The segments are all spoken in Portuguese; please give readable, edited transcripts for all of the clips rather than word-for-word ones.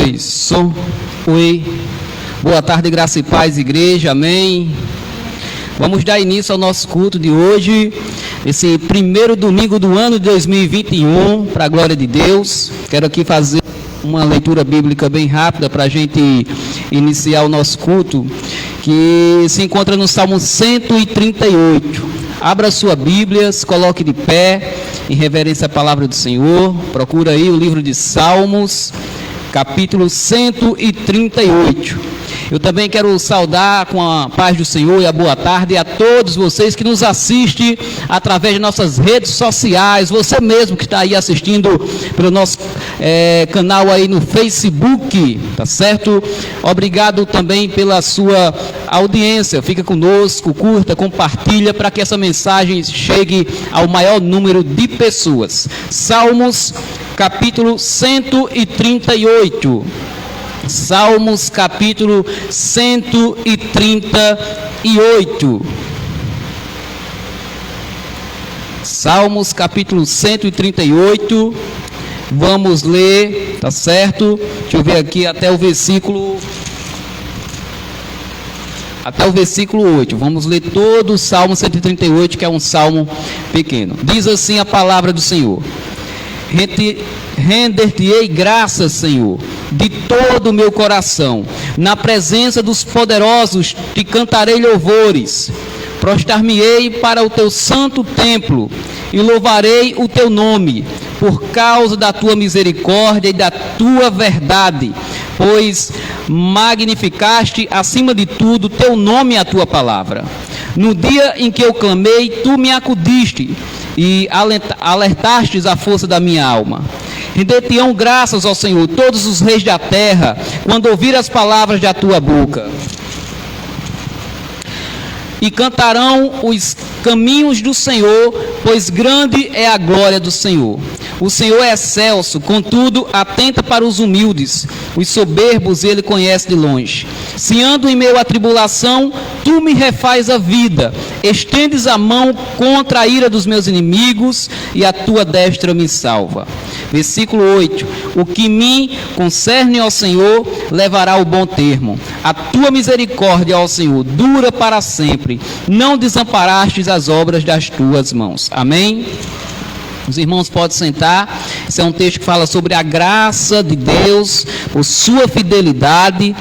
2, som, oi. Boa tarde, graça e paz, igreja, amém. Vamos dar início ao nosso culto de hoje, esse primeiro domingo do ano de 2021, para a glória de Deus. Quero aqui fazer uma leitura bíblica bem rápida para a gente iniciar o nosso culto, que se encontra no Salmo 138. Abra sua Bíblia, se coloque de pé, em reverência à palavra do Senhor. Procura aí o livro de Salmos, capítulo 138. Eu também quero saudar com a paz do Senhor e a boa tarde a todos vocês que nos assistem através de nossas redes sociais, você mesmo que está aí assistindo pelo nosso canal aí no Facebook, tá certo? Obrigado também pela sua audiência, fica conosco, curta, compartilha para que essa mensagem chegue ao maior número de pessoas. Salmos, capítulo 138. Salmos capítulo 138. Salmos capítulo 138. Vamos ler, tá certo? Deixa eu ver aqui até o versículo 8. Vamos ler todo o Salmo 138, que é um salmo pequeno. Diz assim a palavra do Senhor: Render-te-ei graças, Senhor, de todo o meu coração. Na presença dos poderosos te cantarei louvores. Prostrar-me-ei para o teu santo templo e louvarei o teu nome, por causa da tua misericórdia e da tua verdade, pois magnificaste acima de tudo teu nome e a tua palavra. No dia em que eu clamei, tu me acudiste e alertastes a força da minha alma. Render-te-ão graças ao Senhor todos os reis da terra, quando ouvir as palavras da tua boca. E cantarão os caminhos do Senhor, pois grande é a glória do Senhor. O Senhor é excelso, contudo atenta para os humildes. Os soberbos ele conhece de longe. Se ando em meio à tribulação, tu me refaz a vida. Estendes a mão contra a ira dos meus inimigos, e a tua destra me salva. Versículo 8. O que me concerne ao Senhor levará o bom termo. A tua misericórdia, ó Senhor, dura para sempre. Não desamparastes as obras das tuas mãos. Amém? Os irmãos podem sentar. Esse é um texto que fala sobre a graça de Deus, por sua fidelidade.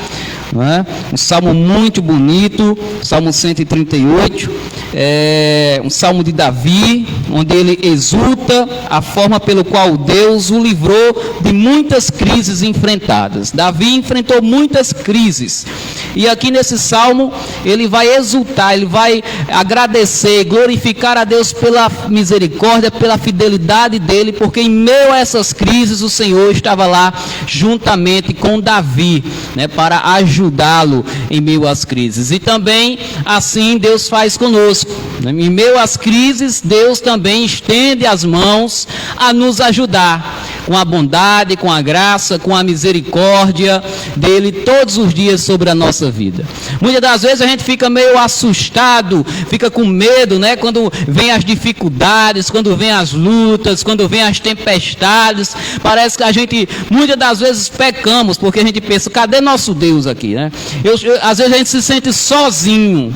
Não é? Um salmo muito bonito, Salmo 138, um salmo de Davi, onde ele exulta a forma pelo qual Deus o livrou de muitas crises enfrentadas. Davi enfrentou muitas crises, e aqui nesse salmo ele vai exultar, ele vai agradecer, glorificar a Deus pela misericórdia, pela fidelidade dele, porque em meio a essas crises o Senhor estava lá juntamente com Davi, né, para ajudá-lo em meio às crises. E também assim Deus faz conosco. Em meio às crises, Deus também estende as mãos a nos ajudar, com a bondade, com a graça, com a misericórdia dele todos os dias sobre a nossa vida. Muitas das vezes a gente fica meio assustado, fica com medo, né? Quando vem as dificuldades, quando vem as lutas, quando vem as tempestades, parece que a gente, muitas das vezes pecamos, porque a gente pensa, cadê nosso Deus aqui, né? Às vezes a gente se sente sozinho.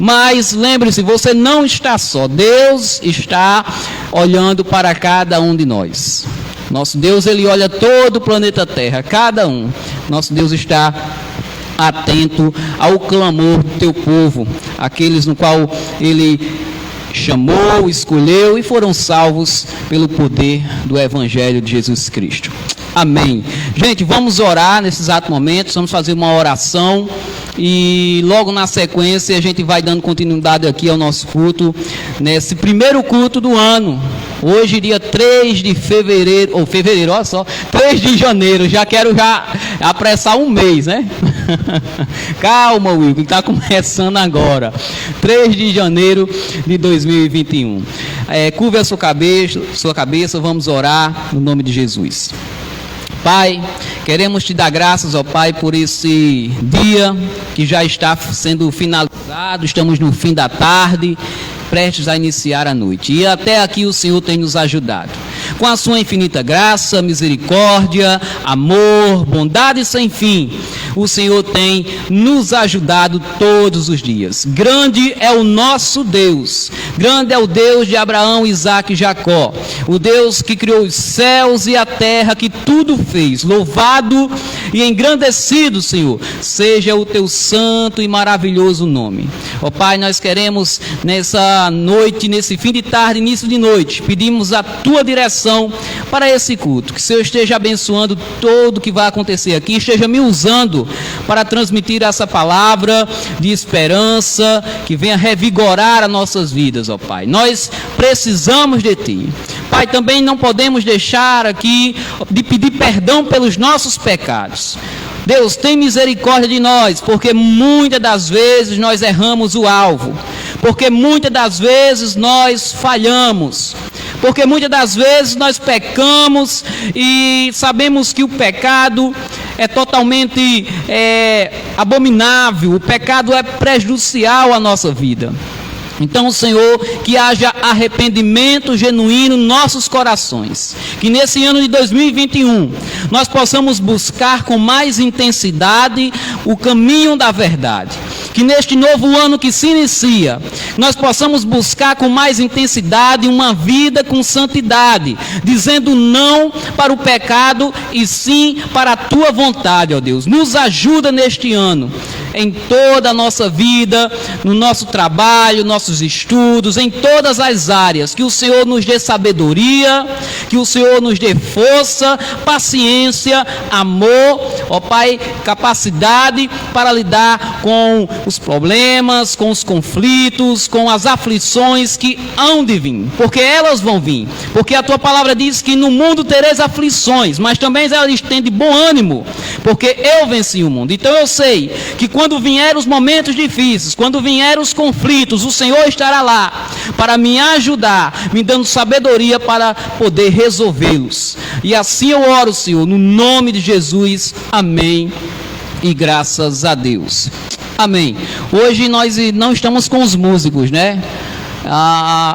Mas lembre-se, você não está só. Deus está olhando para cada um de nós. Nosso Deus, ele olha todo o planeta Terra, cada um. Nosso Deus está atento ao clamor do teu povo, aqueles no qual ele chamou, escolheu e foram salvos pelo poder do Evangelho de Jesus Cristo. Amém. Gente, vamos orar nesse exato momento, vamos fazer uma oração e logo na sequência a gente vai dando continuidade aqui ao nosso culto, nesse primeiro culto do ano. Hoje, dia 3 de fevereiro, olha só, 3 de janeiro, já quero apressar um mês, né? Calma, Will, que está começando agora. 3 de janeiro de 2021. Curva a sua cabeça, vamos orar no nome de Jesus. Pai, queremos te dar graças, ó Pai, por esse dia que já está sendo finalizado, estamos no fim da tarde, prestes a iniciar a noite. E até aqui o Senhor tem nos ajudado. Com a sua infinita graça, misericórdia, amor, bondade sem fim, o Senhor tem nos ajudado todos os dias. Grande é o nosso Deus, grande é o Deus de Abraão, Isaque e Jacó, o Deus que criou os céus e a terra, que tudo fez. Louvado e engrandecido, Senhor, seja o teu santo e maravilhoso nome. Ó Pai, nós queremos nessa noite, nesse fim de tarde, início de noite, pedimos a tua direção para esse culto, que o Senhor esteja abençoando tudo que vai acontecer aqui, esteja me usando para transmitir essa palavra de esperança, que venha revigorar as nossas vidas, ó Pai. Nós precisamos de Ti. Pai, também não podemos deixar aqui de pedir perdão pelos nossos pecados. Deus, tem misericórdia de nós, porque muitas das vezes nós erramos o alvo, porque muitas das vezes nós falhamos, porque muitas das vezes nós pecamos e sabemos que o pecado é totalmente abominável, o pecado é prejudicial à nossa vida. Então, Senhor, que haja arrependimento genuíno em nossos corações, que nesse ano de 2021 nós possamos buscar com mais intensidade o caminho da verdade, que neste novo ano que se inicia, nós possamos buscar com mais intensidade uma vida com santidade, dizendo não para o pecado e sim para a Tua vontade, ó Deus. Nos ajuda neste ano, em toda a nossa vida, no nosso trabalho, nossos estudos, em todas as áreas, que o Senhor nos dê sabedoria, que o Senhor nos dê força, paciência, amor, ó Pai, capacidade para lidar com os problemas, com os conflitos, com as aflições que hão de vir, porque elas vão vir, porque a Tua palavra diz que no mundo tereis aflições, mas também ela diz: tem de bom ânimo, porque eu venci o mundo. Então eu sei que quando vierem os momentos difíceis, quando vierem os conflitos, o Senhor estará lá para me ajudar, me dando sabedoria para poder resolvê-los. E assim eu oro, Senhor, no nome de Jesus. Amém. E graças a Deus. Amém. Hoje nós não estamos com os músicos, né?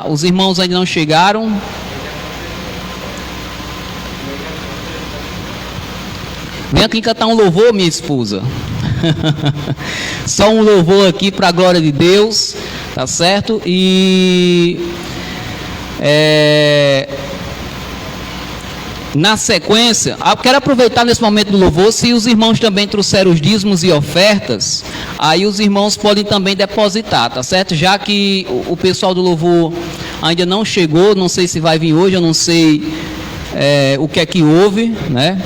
Os irmãos ainda não chegaram. Vem aqui cantar um louvor, minha esposa. Só um louvor aqui para a glória de Deus, tá certo? E na sequência, eu quero aproveitar nesse momento do louvor, se os irmãos também trouxeram os dízimos e ofertas, aí os irmãos podem também depositar, tá certo? Já que o pessoal do louvor ainda não chegou, não sei se vai vir hoje, eu não sei o que é que houve, né?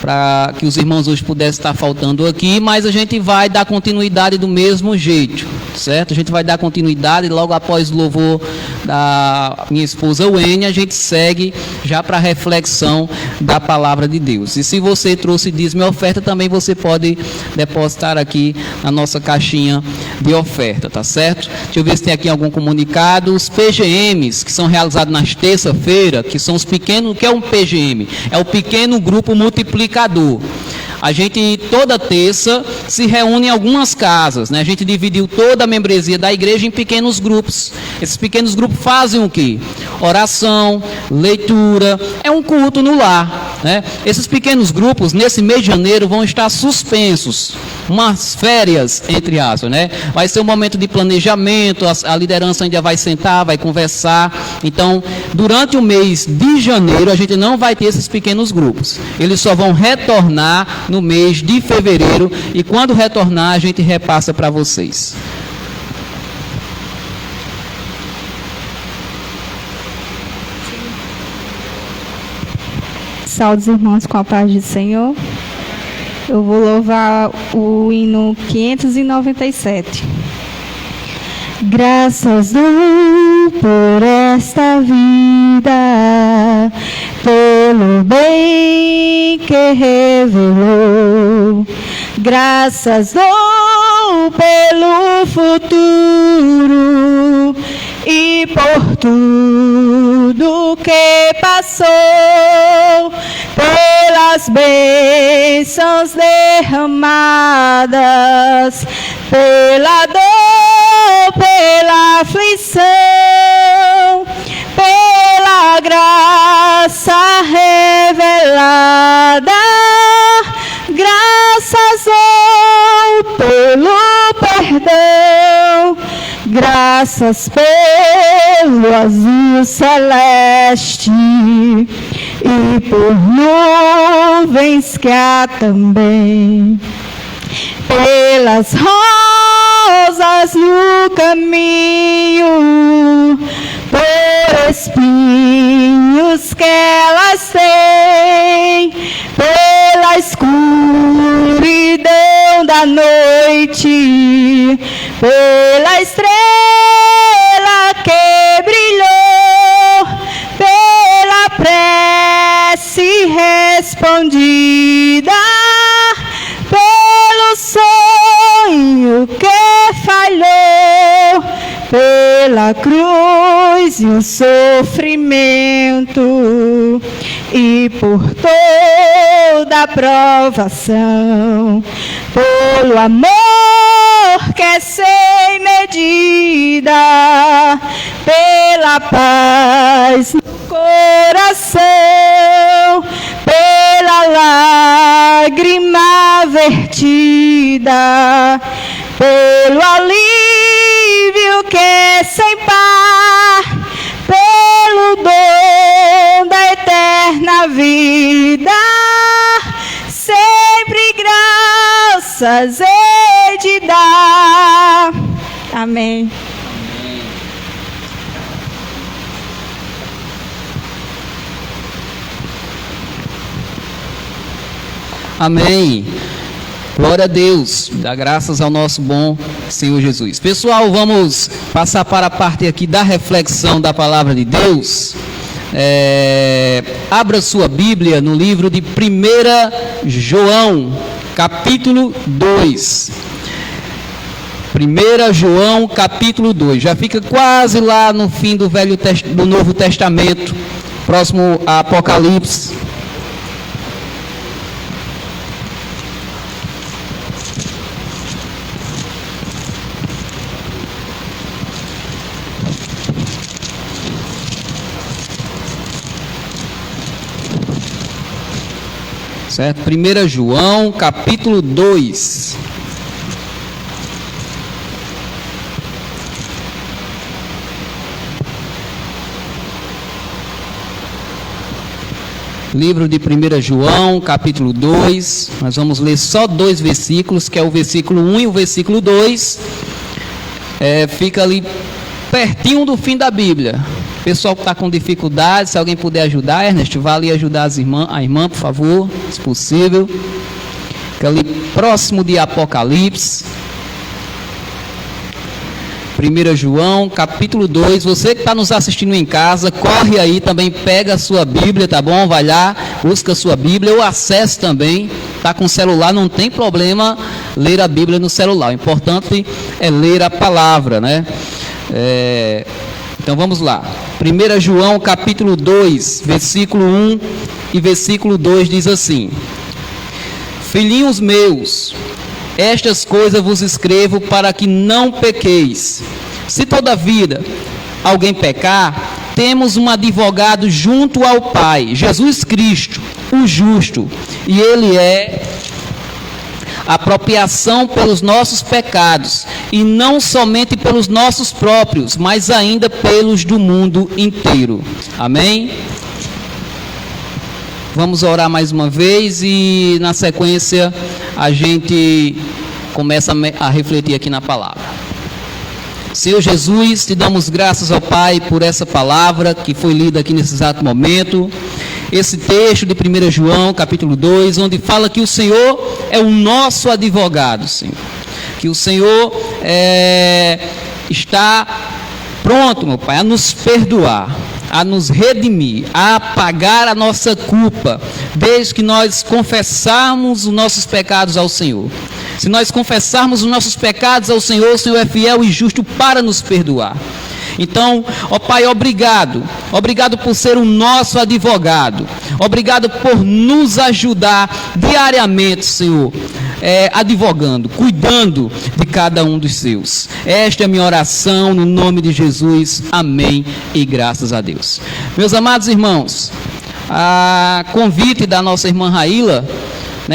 Para que os irmãos hoje pudessem estar faltando aqui, mas a gente vai dar continuidade do mesmo jeito, certo? A gente vai dar continuidade logo após o louvor da minha esposa Wênia, a gente segue já para a reflexão da palavra de Deus. E se você trouxe dízimo e oferta, também você pode depositar aqui na nossa caixinha de oferta, tá certo? Deixa eu ver se tem aqui algum comunicado. Os PGMs, que são realizados nas terça-feira, que são os pequenos, o que é um PGM? É o pequeno grupo multiplicador. A gente toda terça se reúne em algumas casas, né? A gente dividiu toda a membresia da igreja em pequenos grupos. Esses pequenos grupos fazem o quê? Oração, leitura, é um culto no lar, né? Esses pequenos grupos, nesse mês de janeiro, vão estar suspensos, umas férias, entre aspas, né? Vai ser um momento de planejamento, a liderança ainda vai sentar, vai conversar. Então, durante o mês de janeiro, a gente não vai ter esses pequenos grupos. Eles só vão retornar no mês de fevereiro, e quando retornar a gente repassa para vocês. Saúde, irmãos, com a paz do Senhor. Eu vou louvar o hino 597. Graças dou por esta vida, pelo bem que revelou. Graças dou pelo futuro e por tudo que passou, pelas bênçãos derramadas, pela dor, pela aflição, pela graça graças pelo azul celeste e por nuvens que há também, pelas rosas no caminho, por espinhos que elas têm, pela escuridão da noite, pela estrela que brilhou, pela prece respondida, pelo sonho que falhou, pela cruz e o sofrimento e por toda a provação, pelo amor que é sem medida, pela paz no coração, pela lágrima vertida, pelo alívio que é sem par, pelo dom da eterna vida, sempre graças hei de dar. Amém. Amém. Glória a Deus. Dá graças ao nosso bom Senhor Jesus. Pessoal, vamos passar para a parte aqui da reflexão da palavra de Deus. Abra sua Bíblia no livro de 1 João, capítulo 2. 1 João, capítulo 2. Já fica quase lá no fim do Novo Testamento, próximo a Apocalipse. Certo? 1 João, capítulo 2. Livro de 1 João, capítulo 2. Nós vamos ler só 2 versículos, que é o versículo 1 e o versículo 2. Fica ali pertinho do fim da Bíblia. Pessoal que está com dificuldade, se alguém puder ajudar, Ernesto, vá ali ajudar a irmã, por favor, se possível. Fica ali próximo de Apocalipse. 1 João, capítulo 2. Você que está nos assistindo em casa, corre aí também, pega a sua Bíblia, tá bom? Vai lá, busca a sua Bíblia, ou acesse também. Está com o celular, não tem problema ler a Bíblia no celular. O importante é ler a palavra, né? Então vamos lá. 1 João capítulo 2, versículo 1 e versículo 2 diz assim: Filhinhos meus, estas coisas vos escrevo para que não pequeis. Se todavia alguém pecar, temos um advogado junto ao Pai, Jesus Cristo, o justo, e ele é a propiciação pelos nossos pecados, e não somente pelos nossos próprios, mas ainda pelos do mundo inteiro. Amém? Vamos orar mais uma vez e na sequência a gente começa a refletir aqui na palavra. Senhor Jesus, te damos graças ao Pai por essa palavra que foi lida aqui nesse exato momento. Esse texto de 1 João, capítulo 2, onde fala que o Senhor é o nosso advogado, Senhor. Que o Senhor está pronto, meu Pai, a nos perdoar, a nos redimir, a pagar a nossa culpa, desde que nós confessarmos os nossos pecados ao Senhor. Se nós confessarmos os nossos pecados ao Senhor, o Senhor é fiel e justo para nos perdoar. Então, ó Pai, obrigado por ser o nosso advogado, obrigado por nos ajudar diariamente, Senhor, advogando, cuidando de cada um dos seus. Esta é a minha oração no nome de Jesus, amém e graças a Deus. Meus amados irmãos, a convite da nossa irmã Raíla,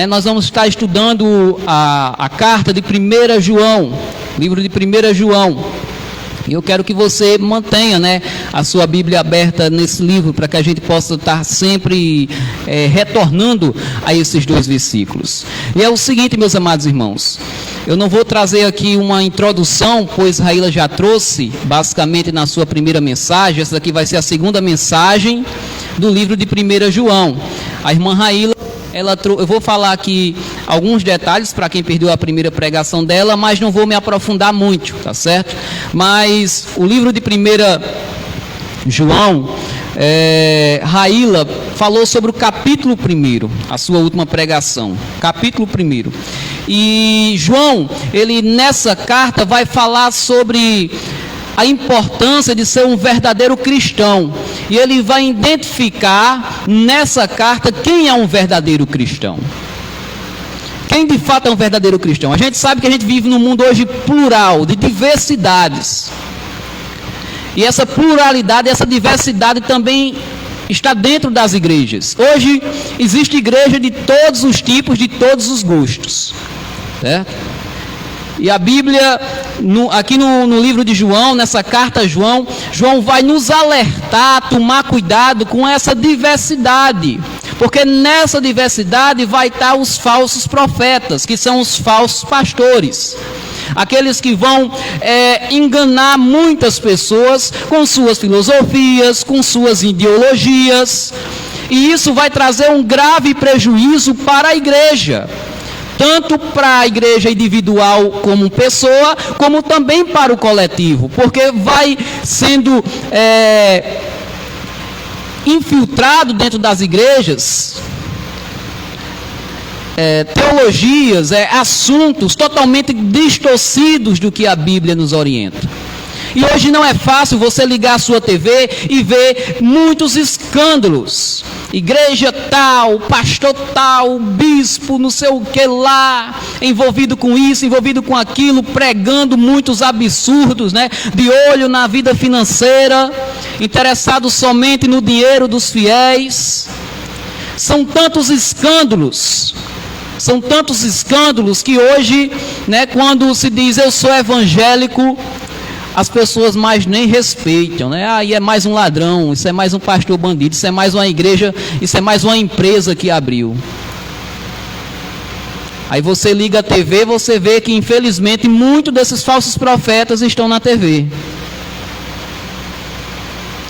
nós vamos estar estudando a carta de 1 João, livro de 1 João. E eu quero que você mantenha, né, a sua Bíblia aberta nesse livro, para que a gente possa estar sempre retornando a esses 2 versículos. E é o seguinte, meus amados irmãos, eu não vou trazer aqui uma introdução, pois Raíla já trouxe, basicamente na sua primeira mensagem. Essa daqui vai ser a segunda mensagem do livro de 1 João. A irmã Raíla, eu vou falar aqui alguns detalhes para quem perdeu a primeira pregação dela, mas não vou me aprofundar muito, tá certo? Mas o livro de 1 João, Raíla falou sobre o capítulo 1, a sua última pregação, capítulo 1. E João, ele nessa carta vai falar sobre a importância de ser um verdadeiro cristão. E ele vai identificar nessa carta quem é um verdadeiro cristão. Quem de fato é um verdadeiro cristão? A gente sabe que a gente vive num mundo hoje plural, de diversidades. E essa pluralidade, essa diversidade também está dentro das igrejas. Hoje existe igreja de todos os tipos, de todos os gostos, certo? E a Bíblia, aqui no livro de João, nessa carta a João, João vai nos alertar a tomar cuidado com essa diversidade. Porque nessa diversidade vai estar os falsos profetas, que são os falsos pastores. Aqueles que vão enganar muitas pessoas com suas filosofias, com suas ideologias. E isso vai trazer um grave prejuízo para a igreja. Tanto para a igreja individual como pessoa, como também para o coletivo. Porque vai sendo infiltrado dentro das igrejas teologias, assuntos totalmente distorcidos do que a Bíblia nos orienta. E hoje não é fácil você ligar a sua TV e ver muitos escândalos. Igreja tal, pastor tal, bispo, não sei o que lá, envolvido com isso, envolvido com aquilo, pregando muitos absurdos, né? De olho na vida financeira, interessado somente no dinheiro dos fiéis. São tantos escândalos que hoje, né, quando se diz eu sou evangélico, as pessoas mais nem respeitam, né? Aí é mais um ladrão, isso é mais um pastor bandido, isso é mais uma igreja, isso é mais uma empresa que abriu. Aí você liga a TV, você vê que infelizmente muitos desses falsos profetas estão na TV.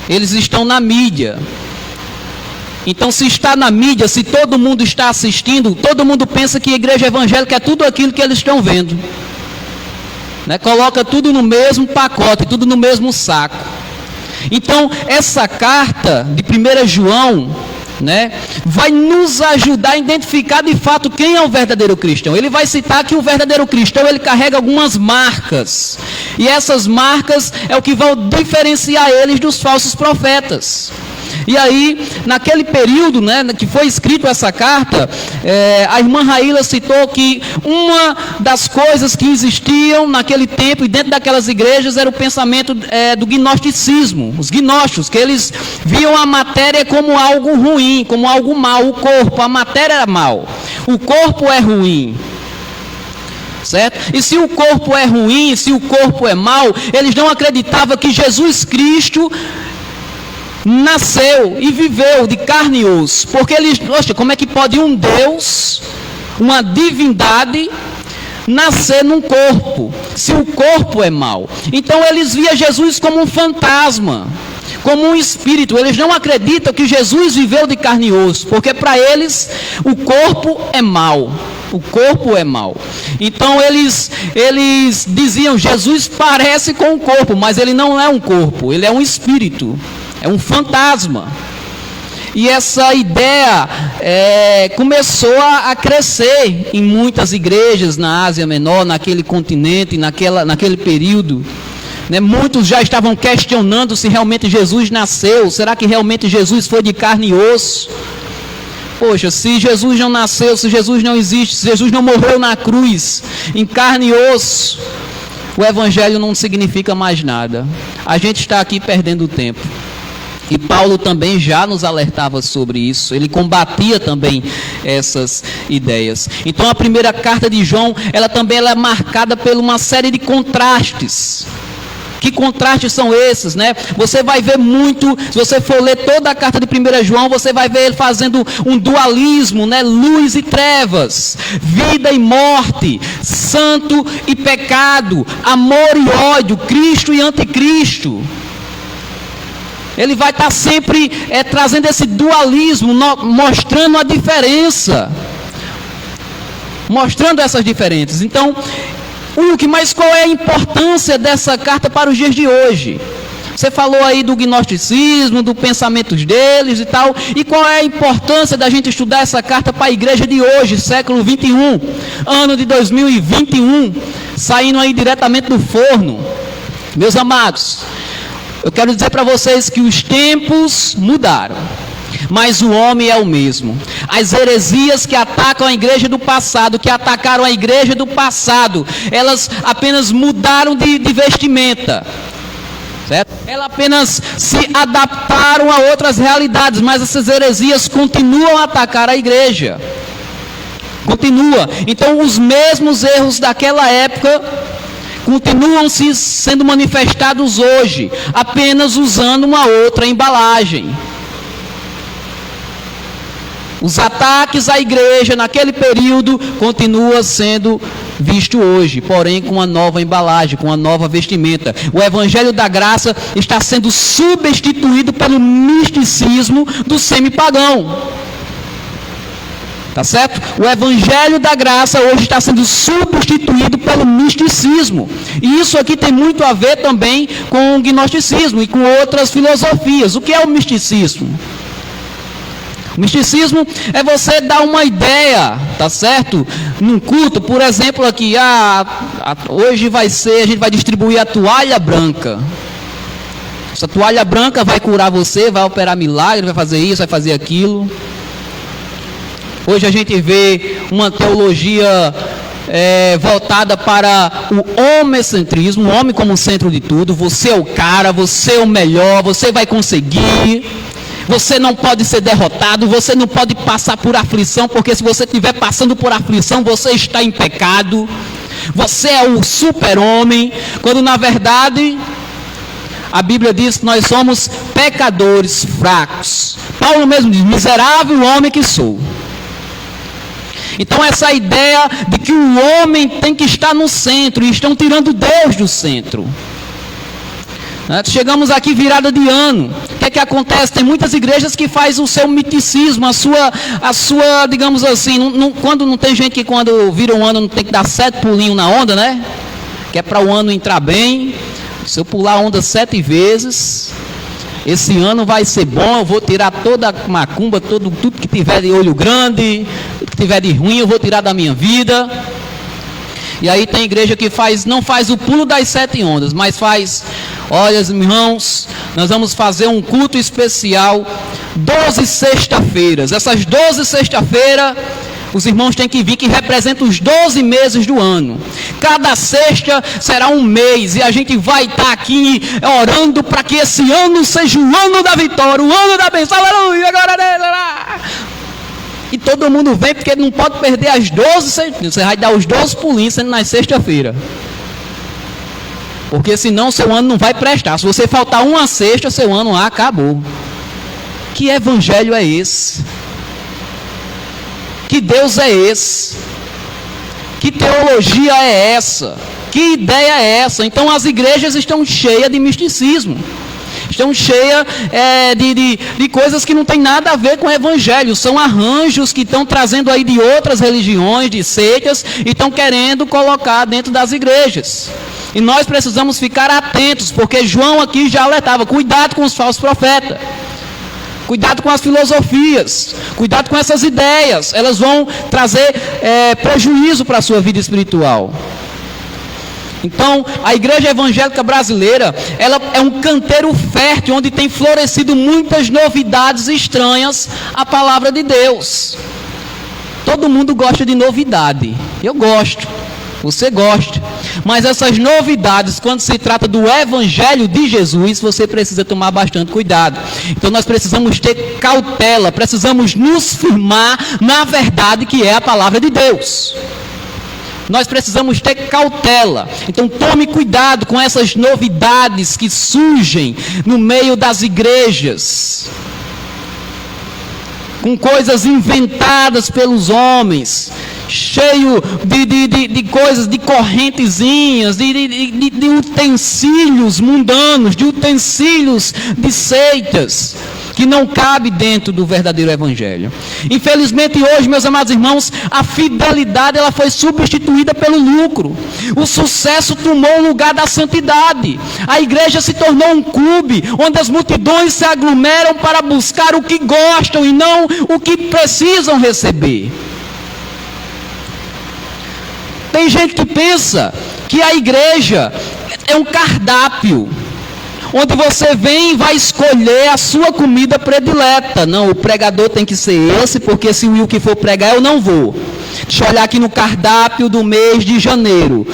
Eles estão na mídia. Então, se está na mídia, se todo mundo está assistindo, todo mundo pensa que a igreja evangélica é tudo aquilo que eles estão vendo. Né? Coloca tudo no mesmo pacote, tudo no mesmo saco. Então, essa carta de 1 João, né, vai nos ajudar a identificar de fato quem é o verdadeiro cristão. Ele vai citar que o verdadeiro cristão, ele carrega algumas marcas. E essas marcas é o que vão diferenciar eles dos falsos profetas. E aí, naquele período, né, que foi escrito essa carta, a irmã Raíla citou que uma das coisas que existiam naquele tempo e dentro daquelas igrejas era o pensamento do gnosticismo. Os gnósticos, que eles viam a matéria como algo ruim, como algo mau. O corpo, a matéria era mal. O corpo é ruim. Certo? E se o corpo é ruim, se o corpo é mau, eles não acreditavam que Jesus Cristo nasceu e viveu de carne e osso, porque eles, poxa, como é que pode um Deus, uma divindade, nascer num corpo, se o corpo é mau? Então eles viam Jesus como um fantasma, como um espírito. Eles não acreditam que Jesus viveu de carne e osso, porque para eles o corpo é mau. O corpo é mau. Então eles diziam, Jesus parece com o corpo, mas ele não é um corpo, ele é um espírito. É um fantasma. E essa ideia começou a crescer em muitas igrejas na Ásia Menor, naquele continente, naquele período. Né? Muitos já estavam questionando se realmente Jesus nasceu. Será que realmente Jesus foi de carne e osso? Poxa, se Jesus não nasceu, se Jesus não existe, se Jesus não morreu na cruz, em carne e osso, o evangelho não significa mais nada. A gente está aqui perdendo tempo. E Paulo também já nos alertava sobre isso. Ele combatia também essas ideias. Então a primeira carta de João, ela também é marcada por uma série de contrastes. Que contrastes são esses, né? Você vai ver muito, se você for ler toda a carta de 1 João, você vai ver ele fazendo um dualismo, né? Luz e trevas, vida e morte, santo e pecado, amor e ódio, Cristo e anticristo. Ele vai estar sempre trazendo esse dualismo, mostrando a diferença, mostrando essas diferenças. Então, mas qual é a importância dessa carta para os dias de hoje? Você falou aí do gnosticismo, dos pensamentos deles e tal. E qual é a importância da gente estudar essa carta para a igreja de hoje, século 21, ano de 2021, saindo aí diretamente do forno? Meus amados, eu quero dizer para vocês que os tempos mudaram, mas o homem é o mesmo. As heresias que atacam a igreja do passado, que atacaram a igreja do passado, elas apenas mudaram de vestimenta, certo? Elas apenas se adaptaram a outras realidades, mas essas heresias continuam a atacar a igreja. Continua. Então os mesmos erros daquela época continuam sendo manifestados hoje, apenas usando uma outra embalagem. Os ataques à igreja naquele período continuam sendo vistos hoje, porém com uma nova embalagem, com uma nova vestimenta. O evangelho da graça está sendo substituído pelo misticismo do semipagão. Tá certo? O evangelho da graça hoje está sendo substituído pelo misticismo. E isso aqui tem muito a ver também com o gnosticismo e com outras filosofias. O que é o misticismo? O misticismo é você dar uma ideia, tá certo? Num culto, por exemplo, aqui, hoje a gente vai distribuir a toalha branca. Essa toalha branca vai curar você, vai operar milagre, vai fazer isso, vai fazer aquilo. Hoje a gente vê uma teologia voltada para o homocentrismo, o homem como centro de tudo. Você é o cara, você é o melhor, você vai conseguir. Você não pode ser derrotado, você não pode passar por aflição, porque se você estiver passando por aflição, você está em pecado. Você é o super-homem, quando na verdade a Bíblia diz que nós somos pecadores fracos. Paulo mesmo diz: miserável homem que sou. Então essa ideia de que o homem tem que estar no centro, e estão tirando Deus do centro. Chegamos aqui virada de ano. O que acontece? Tem muitas igrejas que faz o seu miticismo, a sua, digamos assim, quando não tem gente que quando vira um ano não tem que dar 7 pulinhos na onda, né? Que é para o ano entrar bem. Se eu pular a onda 7 vezes, esse ano vai ser bom, eu vou tirar toda a macumba, tudo que tiver de olho grande, tudo que tiver de ruim, eu vou tirar da minha vida. E aí tem igreja que não faz o pulo das 7 ondas, mas faz: olha, irmãos, nós vamos fazer um culto especial 12 sexta-feiras. Essas 12 sexta-feiras, os irmãos têm que vir, que representam os 12 meses do ano. Cada sexta será um mês, e a gente vai estar aqui orando para que esse ano seja o ano da vitória, o ano da bênção. Aleluia, agora. E todo mundo vem, porque não pode perder as 12, você vai dar os 12 pulinhos sendo na sexta-feira. Porque senão seu ano não vai prestar. Se você faltar uma sexta, seu ano acabou. Que evangelho é esse? Que Deus é esse? Que teologia é essa? Que ideia é essa? Então as igrejas estão cheias de misticismo. Estão cheias de coisas que não tem nada a ver com o evangelho. São arranjos que estão trazendo aí de outras religiões, de seitas, e estão querendo colocar dentro das igrejas. E nós precisamos ficar atentos, porque João aqui já alertava: cuidado com os falsos profetas. Cuidado com as filosofias, cuidado com essas ideias, elas vão trazer prejuízo para a sua vida espiritual. Então, a igreja evangélica brasileira, ela é um canteiro fértil, onde tem florescido muitas novidades estranhas à palavra de Deus. Todo mundo gosta de novidade, eu gosto, você gosta, mas essas novidades, quando se trata do evangelho de Jesus, você precisa tomar bastante cuidado. Então nós precisamos ter cautela, precisamos nos firmar na verdade que é a palavra de Deus. Nós precisamos ter cautela. Então tome cuidado com essas novidades que surgem no meio das igrejas, com coisas inventadas pelos homens, cheio de coisas, de correntezinhas, de utensílios mundanos, de utensílios de seitas, que não cabe dentro do verdadeiro evangelho. Infelizmente hoje, meus amados irmãos, a fidelidade ela foi substituída pelo lucro. O sucesso tomou o lugar da santidade. A igreja se tornou um clube onde as multidões se aglomeram para buscar o que gostam e não o que precisam receber. Tem gente que pensa que a igreja é um cardápio, onde você vem e vai escolher a sua comida predileta. Não, o pregador tem que ser esse, porque se o Will for pregar, eu não vou. Deixa eu olhar aqui no cardápio do mês de janeiro.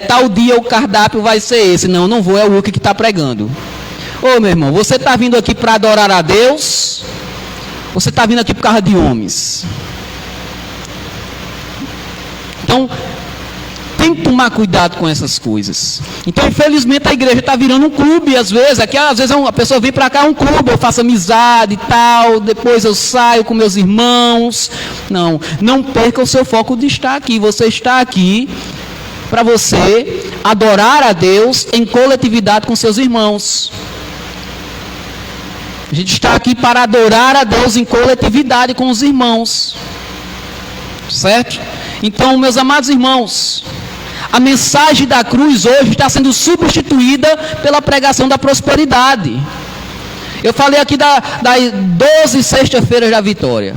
Tal dia o cardápio vai ser esse. Não, não vou, é o Will que está pregando. Ô meu irmão, você está vindo aqui para adorar a Deus? Você está vindo aqui por causa de homens? Então, tem que tomar cuidado com essas coisas. Então, infelizmente, a igreja está virando um clube, às vezes. Aqui, às vezes, a pessoa vem para cá, é um clube, eu faço amizade e tal, depois eu saio com meus irmãos. Não perca o seu foco de estar aqui. Você está aqui para você adorar a Deus em coletividade com seus irmãos. A gente está aqui para adorar a Deus em coletividade com os irmãos. Certo? Então, meus amados irmãos, a mensagem da cruz hoje está sendo substituída pela pregação da prosperidade. Eu falei aqui das 12 sexta-feiras da vitória.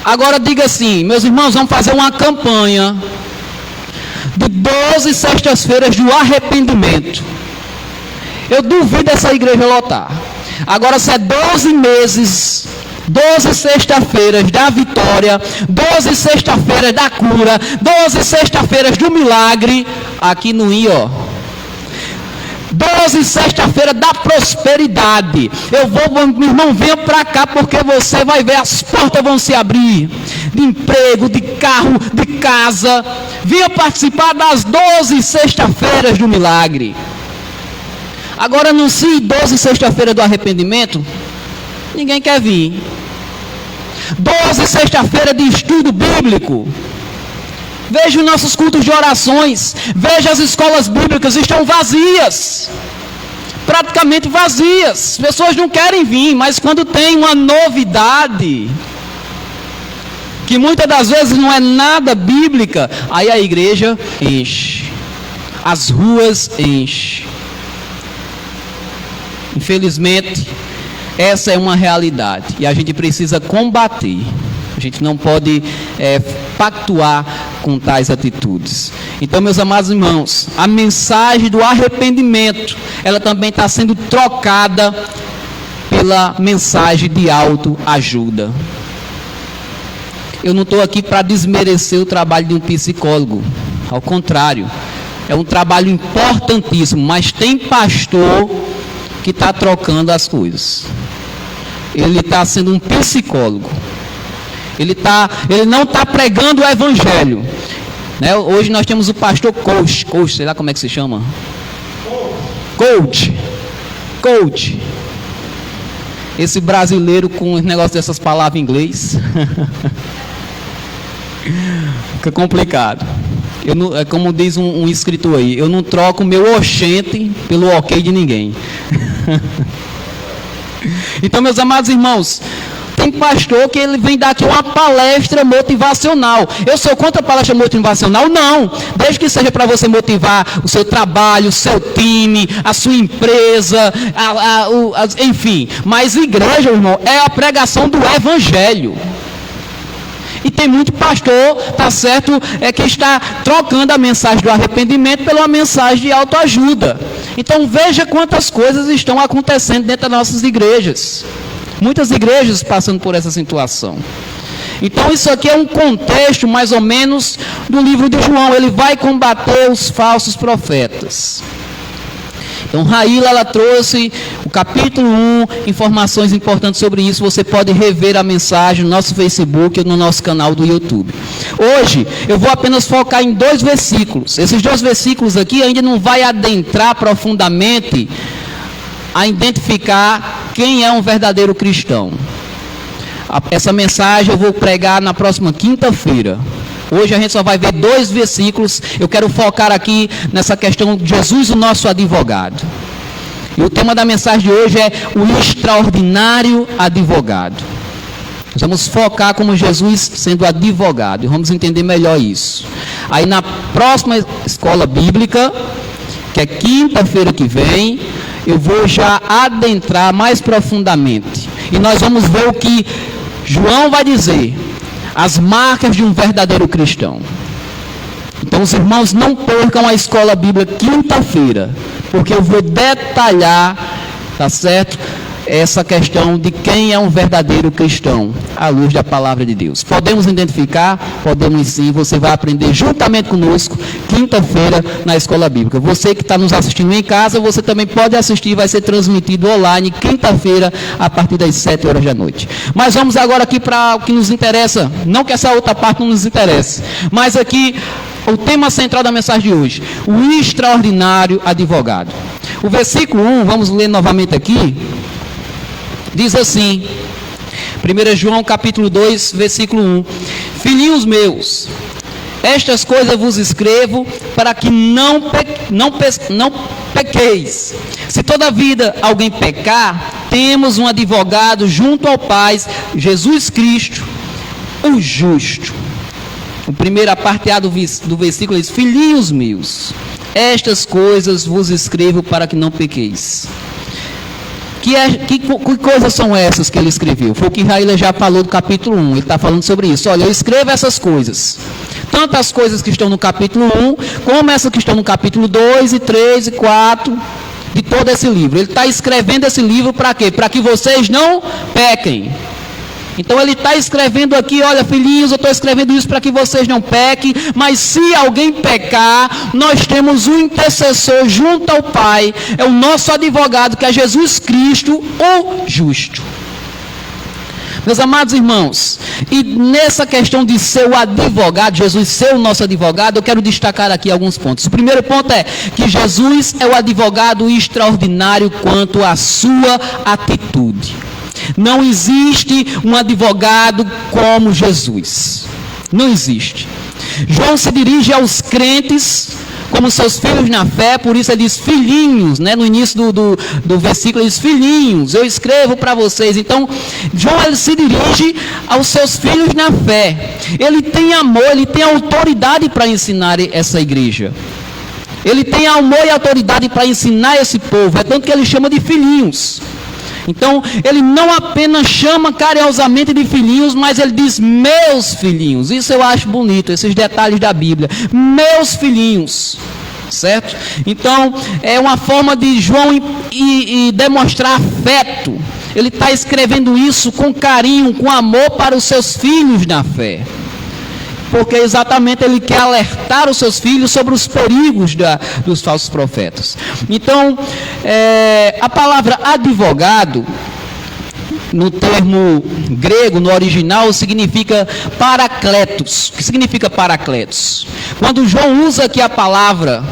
Agora diga assim, meus irmãos, vamos fazer uma campanha de 12 sextas-feiras do arrependimento. Eu duvido essa igreja lotar. Agora, se é 12 meses... 12 sexta-feiras da vitória, 12 sexta-feiras da cura, 12 sexta-feiras do milagre, aqui no I, ó. 12 sexta-feira da prosperidade. Meu irmão, venha para cá, porque você vai ver, as portas vão se abrir, de emprego, de carro, de casa. Venha participar das 12 sexta-feiras do milagre. Agora, anuncie 12 sexta-feira do arrependimento. Ninguém quer vir. 12 sexta-feira de estudo bíblico. Veja os nossos cultos de orações. Veja as escolas bíblicas, estão vazias. Praticamente vazias. As pessoas não querem vir, mas quando tem uma novidade, que muitas das vezes não é nada bíblica, aí a igreja enche. As ruas enchem. Infelizmente, essa é uma realidade e a gente precisa combater. A gente não pode pactuar com tais atitudes. Então, meus amados irmãos, a mensagem do arrependimento, ela também está sendo trocada pela mensagem de autoajuda. Eu não estou aqui para desmerecer o trabalho de um psicólogo. Ao contrário, é um trabalho importantíssimo, mas tem pastor que está trocando as coisas. Ele está sendo um psicólogo. Ele não está pregando o evangelho. Né? Hoje nós temos o pastor coach, sei lá como é que se chama. Coach. Esse brasileiro com os negócios dessas palavras em inglês. Fica complicado. É como diz um escritor aí, eu não troco meu oxente pelo ok de ninguém. Então, meus amados irmãos, tem pastor que ele vem dar aqui uma palestra motivacional. Eu sou contra a palestra motivacional? Não. Desde que seja para você motivar o seu trabalho, o seu time, a sua empresa, enfim. Mas igreja, irmão, é a pregação do evangelho. E tem muito pastor, tá certo, que está trocando a mensagem do arrependimento pela mensagem de autoajuda. Então veja quantas coisas estão acontecendo dentro das nossas igrejas. Muitas igrejas passando por essa situação. Então isso aqui é um contexto mais ou menos do livro de João. Ele vai combater os falsos profetas. Então, Raíla, ela trouxe o capítulo 1, informações importantes sobre isso. Você pode rever a mensagem no nosso Facebook ou no nosso canal do YouTube. Hoje, eu vou apenas focar em 2 versículos. Esses 2 versículos aqui ainda não vai adentrar profundamente a identificar quem é um verdadeiro cristão. Essa mensagem eu vou pregar na próxima quinta-feira. Hoje a gente só vai ver 2 versículos. Eu quero focar aqui nessa questão de Jesus, o nosso advogado. E o tema da mensagem de hoje é o extraordinário advogado. Nós vamos focar como Jesus sendo advogado. E vamos entender melhor isso. Aí na próxima escola bíblica, que é quinta-feira que vem, eu vou já adentrar mais profundamente. E nós vamos ver o que João vai dizer. As marcas de um verdadeiro cristão. Então, os irmãos, não percam a escola bíblica quinta-feira, porque eu vou detalhar, tá certo? Essa questão de quem é um verdadeiro cristão, à luz da palavra de Deus. Podemos identificar? Podemos sim. Você vai aprender juntamente conosco, quinta-feira, na escola bíblica. Você que está nos assistindo em casa, você também pode assistir, vai ser transmitido online, quinta-feira, a partir das 7 horas da noite. Mas vamos agora aqui para o que nos interessa. Não que essa outra parte não nos interesse, mas aqui, o tema central da mensagem de hoje, o extraordinário advogado. O versículo 1, vamos ler novamente aqui. Diz assim, 1 João capítulo 2, versículo 1. Filhinhos meus, estas coisas vos escrevo para que não pequeis. Se toda vida alguém pecar, temos um advogado junto ao Pai, Jesus Cristo, o justo. O primeiro aparteado do versículo diz, filhinhos meus, estas coisas vos escrevo para que não pequeis. Que coisas são essas que ele escreveu? Foi o que Raíla já falou do capítulo 1. Ele está falando sobre isso. Olha, eu escrevo essas coisas. Tanto as coisas que estão no capítulo 1, como essas que estão no capítulo 2, e 3, e 4, de todo esse livro. Ele está escrevendo esse livro para quê? Para que vocês não pequem. Então ele está escrevendo aqui, olha filhinhos, eu estou escrevendo isso para que vocês não pequem, mas se alguém pecar, nós temos um intercessor junto ao Pai, é o nosso advogado, que é Jesus Cristo, o justo. Meus amados irmãos, e nessa questão de ser o advogado, Jesus ser o nosso advogado, eu quero destacar aqui alguns pontos. O primeiro ponto é que Jesus é o advogado extraordinário quanto à sua atitude. Não existe um advogado como Jesus. Não existe. João se dirige aos crentes como seus filhos na fé, por isso ele diz filhinhos, né? No início do versículo ele diz filhinhos, eu escrevo para vocês. Então, João ele se dirige aos seus filhos na fé. Ele tem amor, ele tem autoridade para ensinar essa igreja. Ele tem amor e autoridade para ensinar esse povo, é tanto que ele chama de filhinhos. Então, ele não apenas chama carinhosamente de filhinhos, mas ele diz meus filhinhos. Isso eu acho bonito, esses detalhes da Bíblia. Meus filhinhos, certo? Então, é uma forma de João e demonstrar afeto. Ele está escrevendo isso com carinho, com amor para os seus filhos na fé. Porque exatamente ele quer alertar os seus filhos sobre os perigos dos falsos profetas. Então, a palavra advogado, no termo grego, no original, significa paracletos. O que significa paracletos? Quando João usa aqui a palavra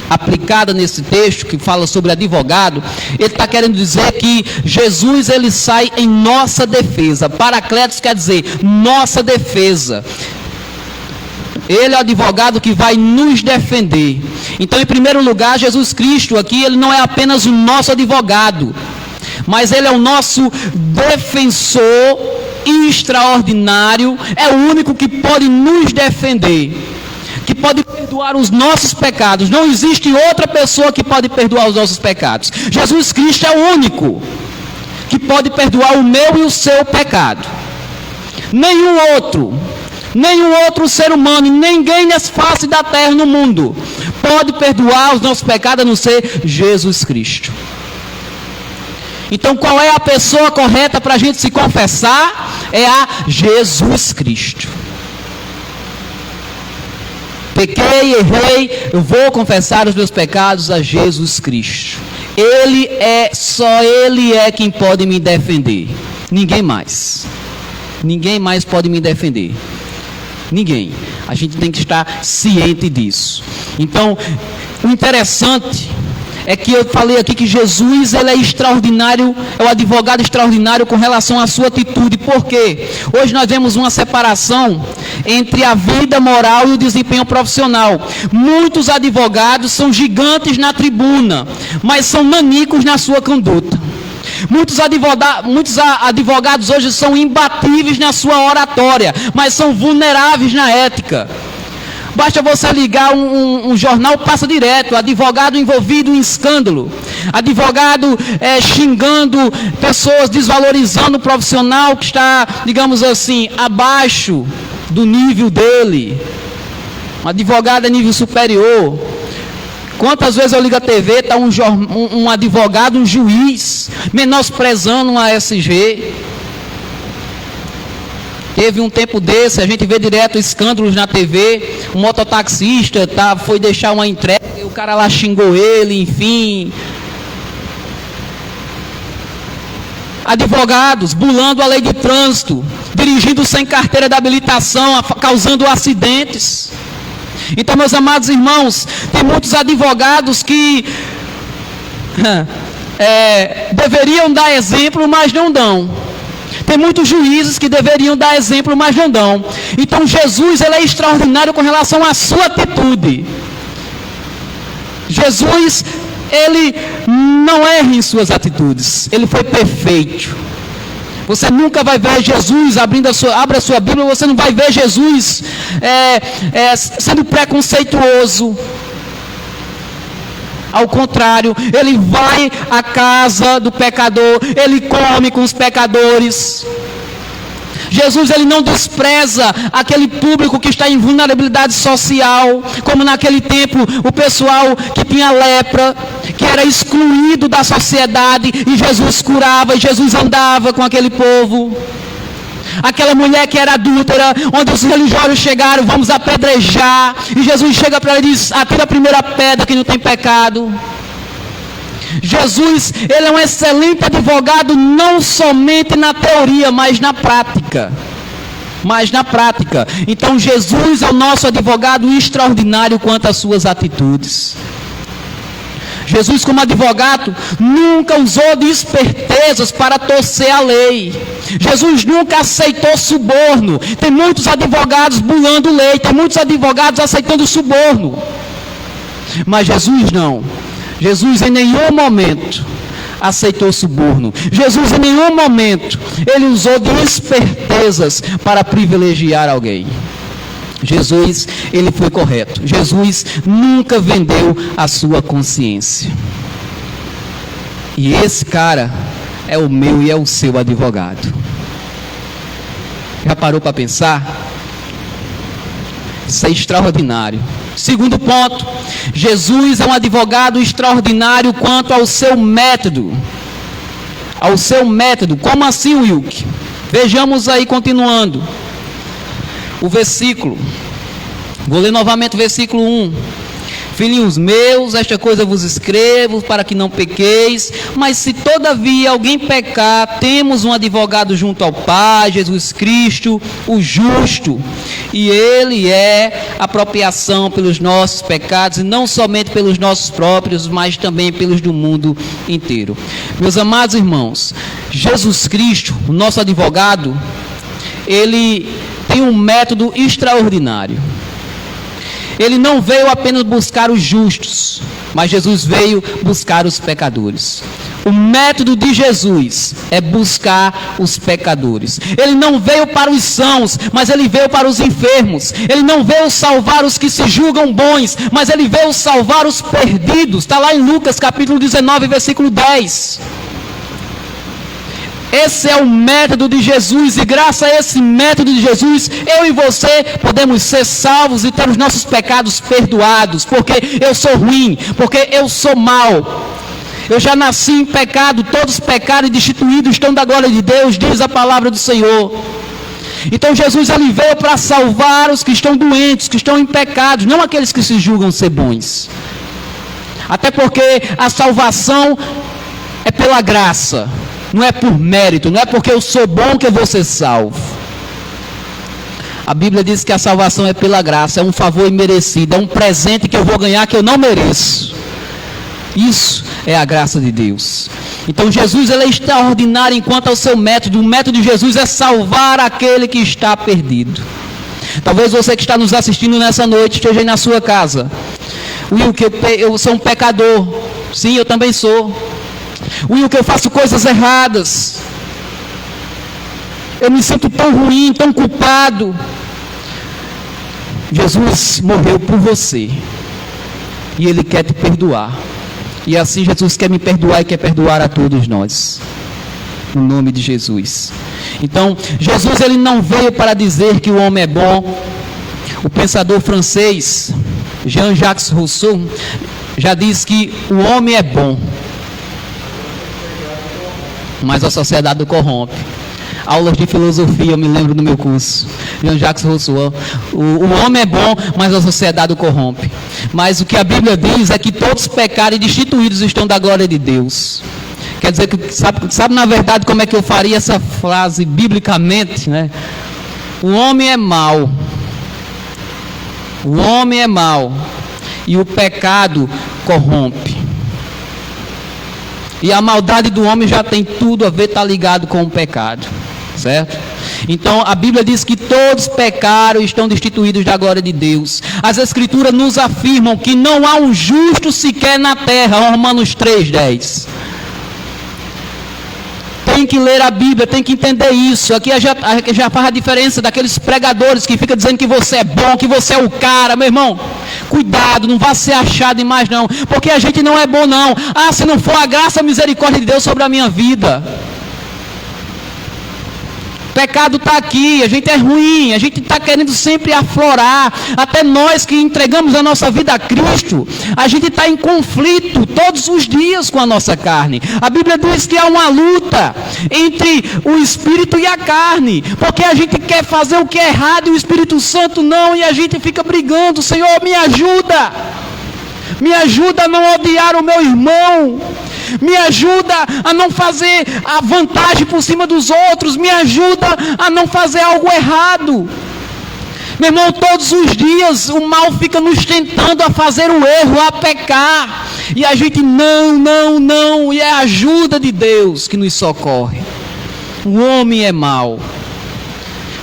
aplicada nesse texto, que fala sobre advogado, ele está querendo dizer que Jesus ele sai em nossa defesa. Paracletos quer dizer nossa defesa. Ele é o advogado que vai nos defender. Então, em primeiro lugar, Jesus Cristo aqui, ele não é apenas o nosso advogado, mas ele é o nosso defensor extraordinário, é o único que pode nos defender, que pode perdoar os nossos pecados. Não existe outra pessoa que pode perdoar os nossos pecados. Jesus Cristo é o único que pode perdoar o meu e o seu pecado. Nenhum outro ser humano, ninguém nessa face da terra no mundo pode perdoar os nossos pecados a não ser Jesus Cristo. Então, qual é a pessoa correta para a gente se confessar? É a Jesus Cristo. Pequei, errei, eu vou confessar os meus pecados a Jesus Cristo. Só Ele é quem pode me defender. Ninguém mais. Ninguém mais pode me defender. Ninguém. A gente tem que estar ciente disso. Então, o interessante é que eu falei aqui que Jesus, ele é extraordinário, é o advogado extraordinário com relação à sua atitude. Por quê? Hoje nós vemos uma separação entre a vida moral e o desempenho profissional. Muitos advogados são gigantes na tribuna, mas são nanicos na sua conduta. Muitos advogados hoje são imbatíveis na sua oratória, mas são vulneráveis na ética. Basta você ligar um jornal, passa direto, advogado envolvido em escândalo, advogado xingando pessoas, desvalorizando o profissional que está, digamos assim, abaixo do nível dele. Um advogado é nível superior. Quantas vezes eu ligo a TV, está um advogado, um juiz, menosprezando uma ASG. Teve um tempo desse, a gente vê direto escândalos na TV, um mototaxista foi deixar uma entrega, o cara lá xingou ele, enfim. Advogados burlando a lei de trânsito, dirigindo sem carteira de habilitação, causando acidentes. Então, meus amados irmãos, tem muitos advogados que deveriam dar exemplo, mas não dão. Tem muitos juízes que deveriam dar exemplo, mas não dão. Então Jesus, ele é extraordinário com relação à sua atitude. Jesus, ele não erra em suas atitudes. Ele foi perfeito. Você nunca vai ver Jesus, abra a sua Bíblia, você não vai ver Jesus sendo preconceituoso. Ao contrário, ele vai à casa do pecador, ele come com os pecadores. Jesus, ele não despreza aquele público que está em vulnerabilidade social, como naquele tempo o pessoal que tinha lepra, que era excluído da sociedade, e Jesus curava, e Jesus andava com aquele povo. Aquela mulher que era adúltera, onde os religiosos chegaram, vamos apedrejar, e Jesus chega para ela e diz, atira a primeira pedra que não tem pecado. Jesus, ele é um excelente advogado, não somente na teoria, mas na prática. Então Jesus é o nosso advogado extraordinário quanto às suas atitudes. Jesus, como advogado, nunca usou de espertezas para torcer a lei. Jesus nunca aceitou suborno. Tem muitos advogados burlando lei, tem muitos advogados aceitando suborno. Mas Jesus não. Jesus em nenhum momento aceitou suborno. Jesus em nenhum momento ele usou de espertezas para privilegiar alguém. Jesus, ele foi correto. Jesus nunca vendeu a sua consciência. E esse cara é o meu e é o seu advogado. Já parou para pensar? Isso é extraordinário. Segundo ponto, Jesus é um advogado extraordinário quanto ao seu método. Ao seu método. Como assim, Wilk? Vejamos aí, continuando. O versículo, vou ler novamente o versículo 1. Filhinhos meus, esta coisa vos escrevo para que não pequeis, mas se todavia alguém pecar, temos um advogado junto ao Pai, Jesus Cristo, o justo, e ele é a apropriação pelos nossos pecados, e não somente pelos nossos próprios, mas também pelos do mundo inteiro. Meus amados irmãos, Jesus Cristo, o nosso advogado, ele tem um método extraordinário. Ele não veio apenas buscar os justos, mas Jesus veio buscar os pecadores. O método de Jesus é buscar os pecadores. Ele não veio para os sãos, mas ele veio para os enfermos. Ele não veio salvar os que se julgam bons, mas ele veio salvar os perdidos. Está lá em Lucas capítulo 19, versículo 10. Esse é o método de Jesus, e graças a esse método de Jesus, eu e você podemos ser salvos e ter os nossos pecados perdoados, porque eu sou ruim, porque eu sou mau. Eu já nasci em pecado, todos pecaram e destituídos estão da glória de Deus, diz a palavra do Senhor. Então Jesus, ele veio para salvar os que estão doentes, que estão em pecados, não aqueles que se julgam ser bons. Até porque a salvação é pela graça, não é por mérito, não é porque eu sou bom que eu vou ser salvo. A Bíblia diz que a salvação é pela graça, é um favor imerecido, é um presente que eu vou ganhar que eu não mereço. Isso é a graça de Deus. Então Jesus, ele é extraordinário enquanto ao seu método. O método de Jesus é salvar aquele que está perdido. Talvez você que está nos assistindo nessa noite esteja aí na sua casa. Will, que eu sou um pecador. Sim, eu também sou. Will, que eu faço coisas erradas. Eu me sinto tão ruim, tão culpado. Jesus morreu por você. E Ele quer te perdoar. E assim Jesus quer me perdoar e quer perdoar a todos nós. No nome de Jesus. Então, Jesus, ele não veio para dizer que o homem é bom. O pensador francês, Jean-Jacques Rousseau, já diz que o homem é bom, mas a sociedade o corrompe. Aulas de filosofia, eu me lembro do meu curso. Jean-Jacques Rousseau. O homem é bom, mas a sociedade o corrompe. Mas o que a Bíblia diz é que todos pecaram e destituídos estão da glória de Deus. Quer dizer que, sabe na verdade como é que eu faria essa frase biblicamente, né? O homem é mau. O homem é mau. E o pecado corrompe. E a maldade do homem já tem tudo a ver, está ligado com o pecado. Certo? Então a Bíblia diz que todos pecaram e estão destituídos da glória de Deus. As Escrituras nos afirmam que não há um justo sequer na terra. Romanos 3:10. Tem que ler a Bíblia, tem que entender isso. Aqui já faz a diferença daqueles pregadores que ficam dizendo que você é bom, que você é o cara. Meu irmão, cuidado, não vá ser achado em mais não, porque a gente não é bom não. Ah, se não for a graça e a misericórdia de Deus sobre a minha vida. O pecado está aqui, a gente é ruim, a gente está querendo sempre aflorar. Até nós que entregamos a nossa vida a Cristo, a gente está em conflito todos os dias com a nossa carne. A Bíblia diz que há uma luta entre o Espírito e a carne, porque a gente quer fazer o que é errado e o Espírito Santo não, e a gente fica brigando. Senhor, me ajuda a não odiar o meu irmão. Me ajuda a não fazer a vantagem por cima dos outros. Me ajuda a não fazer algo errado. Meu irmão, todos os dias o mal fica nos tentando a fazer o erro, a pecar. E a gente não. E é a ajuda de Deus que nos socorre. O homem é mau.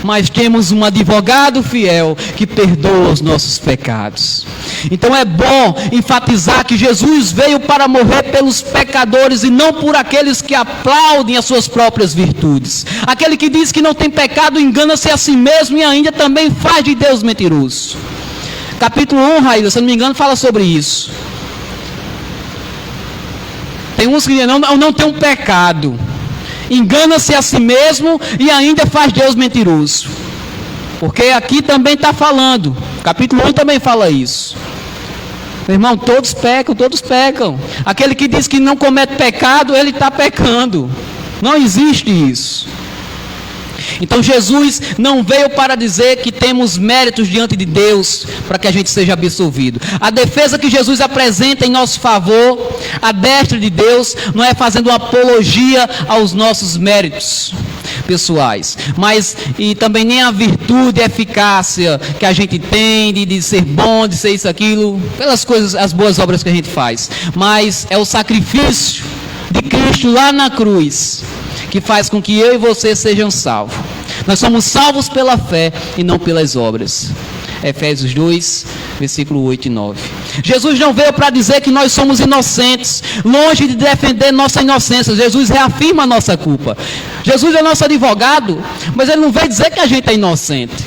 Mas temos um advogado fiel que perdoa os nossos pecados. Então é bom enfatizar que Jesus veio para morrer pelos pecadores e não por aqueles que aplaudem as suas próprias virtudes. Aquele que diz que não tem pecado engana-se a si mesmo e ainda também faz de Deus mentiroso. Capítulo 1, Raíla, se eu não me engano, fala sobre isso. Tem uns que dizem, não tem um pecado. Engana-se a si mesmo e ainda faz Deus mentiroso. Porque aqui também está falando. Capítulo 1 também fala isso. Meu irmão, todos pecam. Aquele que diz que não comete pecado, ele está pecando. Não existe isso. Então Jesus não veio para dizer que temos méritos diante de Deus para que a gente seja absolvido. A defesa que Jesus apresenta em nosso favor, a destra de Deus, não é fazendo uma apologia aos nossos méritos pessoais, mas e também nem a virtude e a eficácia que a gente tem de ser bom, de ser isso, aquilo, pelas coisas, as boas obras que a gente faz, mas é o sacrifício de Cristo lá na cruz que faz com que eu e você sejam salvos. Nós somos salvos pela fé e não pelas obras. Efésios 2, versículo 8 e 9. Jesus não veio para dizer que nós somos inocentes, longe de defender nossa inocência. Jesus reafirma a nossa culpa. Jesus é nosso advogado, mas ele não veio dizer que a gente é inocente.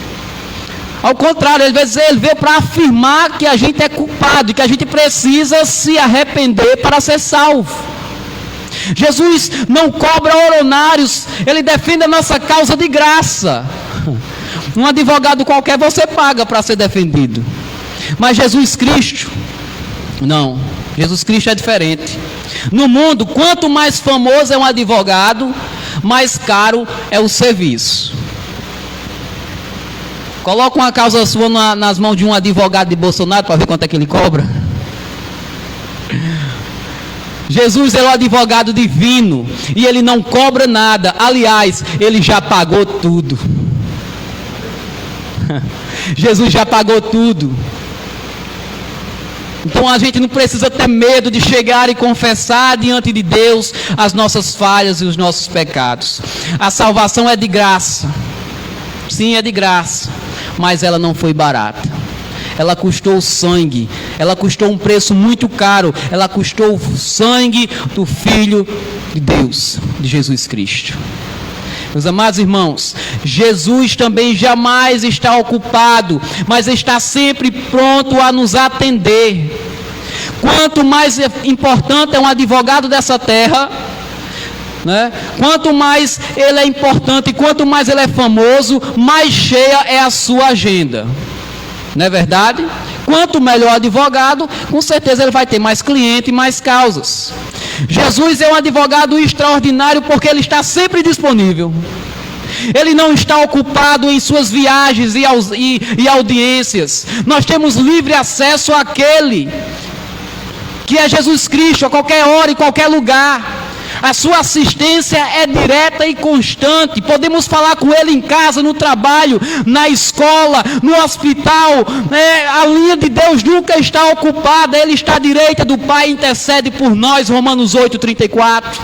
Ao contrário, ele veio para afirmar que a gente é culpado e que a gente precisa se arrepender para ser salvo. Jesus não cobra honorários, ele defende a nossa causa de graça. Um advogado qualquer você paga para ser defendido. Mas Jesus Cristo, não. Jesus Cristo é diferente. No mundo, quanto mais famoso é um advogado, mais caro é o serviço. Coloca uma causa sua nas mãos de um advogado de Bolsonaro para ver quanto é que ele cobra. Jesus é o advogado divino e ele não cobra nada. Aliás, ele já pagou tudo. Jesus já pagou tudo. Então a gente não precisa ter medo de chegar e confessar diante de Deus as nossas falhas e os nossos pecados. A salvação é de graça. Sim, é de graça, mas ela não foi barata. Ela custou sangue, ela custou um preço muito caro, ela custou o sangue do Filho de Deus, de Jesus Cristo. Meus amados irmãos, Jesus também jamais está ocupado, mas está sempre pronto a nos atender. Quanto mais importante é um advogado dessa terra, né? Quanto mais ele é importante, quanto mais ele é famoso, mais cheia é a sua agenda. Não é verdade? Quanto melhor advogado, com certeza ele vai ter mais cliente e mais causas. Jesus é um advogado extraordinário porque ele está sempre disponível. Ele não está ocupado em suas viagens e audiências. Nós temos livre acesso àquele que é Jesus Cristo, a qualquer hora e qualquer lugar. A sua assistência é direta e constante. Podemos falar com ele em casa, no trabalho, na escola, no hospital. A linha de Deus nunca está ocupada. Ele está à direita do Pai e intercede por nós. Romanos 8:34.